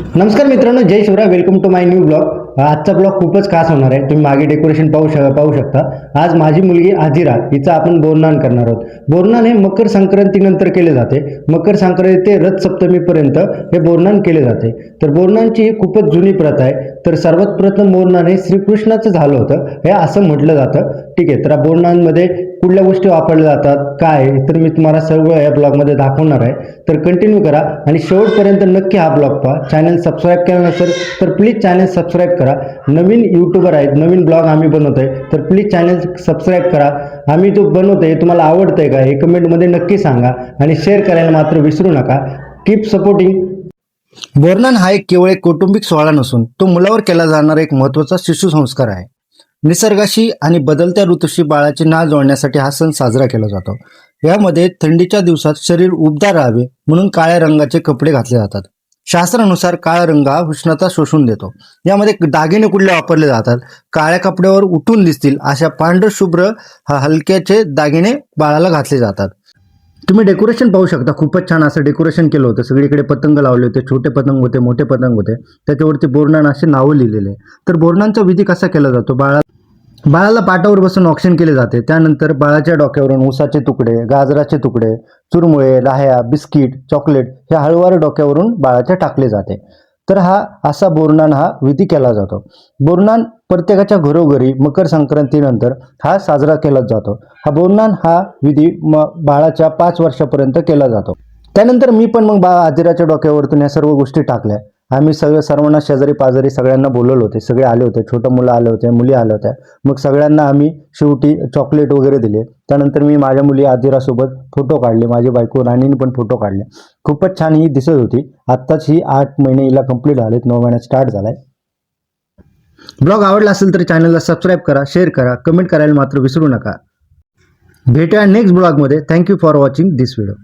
नमस्कार मित्रांनो, जय Shivray. Welcome to my new blog. आजचा ब्लॉग खूपच खास होणार आहे. तुम्ही मागे डेकोरेशन पाहू शकता. आज माझी मुलगी आजिरा हिचं आपण बोरनान करणार आहोत. बोरनान हे मकर संक्रांतीनंतर केले जाते. मकर संक्रांती ते रथ सप्तमीपर्यंत हे बोरनान केले जाते. तर बोरनानची ही खूपच जुनी प्रथा आहे. तर सर्वात प्रथम बोरनान हे श्रीकृष्णाचं झालं होतं हे असं म्हटलं जातं. ठीक आहे, तर बोरनानमध्ये कुठल्या गोष्टी वापरल्या जातात काय तर मी तुम्हाला सर्व या ब्लॉगमध्ये दाखवणार आहे. तर कंटिन्यू करा आणि शेवटपर्यंत नक्की हा ब्लॉग पहा. चॅनल सबस्क्राईब केला नसेल तर प्लीज चॅनल सबस्क्राईब करा. नवीन यूट्यूबर आहेत, नवीन ब्लॉग आम्ही बनवतोय, तर प्लीज चॅनल सबस्क्राईब करा. आम्ही जो बनवतोय तुम्हाला आवडतंय का हे कमेंटमध्ये नक्की सांगा आणि शेअर करायला मात्र विसरू नका. Keep supporting. बोरनान हा केवळ एक कौटुंबिक सोहळा नसून तो मुलावर केला जाणारा एक महत्त्वाचा शिशुसंस्कार आहे. निसर्गाशी आणि बदलत्या ऋतूशी बाळाची नाळ जोडण्यासाठी हा सण साजरा केला जातो. यामध्ये थंडीच्या दिवसात शरीर उबदार राहावे म्हणून काळ्या रंगाचे कपडे घातले जातात. शास्त्रानुसार काळा रंग हा उष्णता शोषून देतो. यामध्ये दागिने कुठले वापरले जातात, काळ्या कपड्यावर उठून दिसतील अशा पांढरशुभ्र हलक्याचे दागिने बाळाला घातले जातात. तुम्ही डेकोरेशन पाहू शकता. खूपच छान असं डेकोरेशन केलं होतं. सगळीकडे पतंग लावले होते, छोटे पतंग होते, मोठे पतंग होते. त्याच्यावरती बोरनान असे नावं लिहिलेले. तर बोरनानचा विधी कसा केला जातो? बाळाला पाटावर बसून औक्षण केले जाते. त्यानंतर बाळाच्या डोक्यावरून ऊसाचे तुकडे, गाजराचे तुकडे, चुरमुळे, लाह्या, बिस्किट, चॉकलेट हे हळूवार डोक्यावरून बाळाच्या टाकले जाते. तर असा बोरनान हा विधी केला जातो. बोरनान प्रत्येकाच्या घरोघरी मकर संक्रांतीनंतर हा साजरा केला जातो. बोरनान हा विधी बाळाच्या 5 वर्षापर्यंत केला जातो. त्यानंतर मी पण मग आजिराच्या डोक्यावरतून या सर्व गोष्टी टाकल्या. आम्ही सर्वांना शेजारी पाजारी सगळ्यांना बोलवलं होते. सगळे आले होते, छोटं मुलं आले होते, मुली आल्या होत्या. मग सगळ्यांना आम्ही शेवटी चॉकलेट वगैरे दिले. त्यानंतर मी माझ्या मुली आजिरासोबत फोटो काढले. माझी बायको राणीने पण फोटो काढले. खूपच छान ही दिसत होती. आत्ताच ही 8 महिने हिला कंप्लीट झालेत, 9 महिन्यात स्टार्ट झालाय. ब्लॉग आवडला असेल तर चॅनलला सबस्क्राईब करा, शेअर करा, कमेंट करायला मात्र विसरू नका. भेटूया नेक्स्ट ब्लॉगमध्ये. Thank you for watching this video.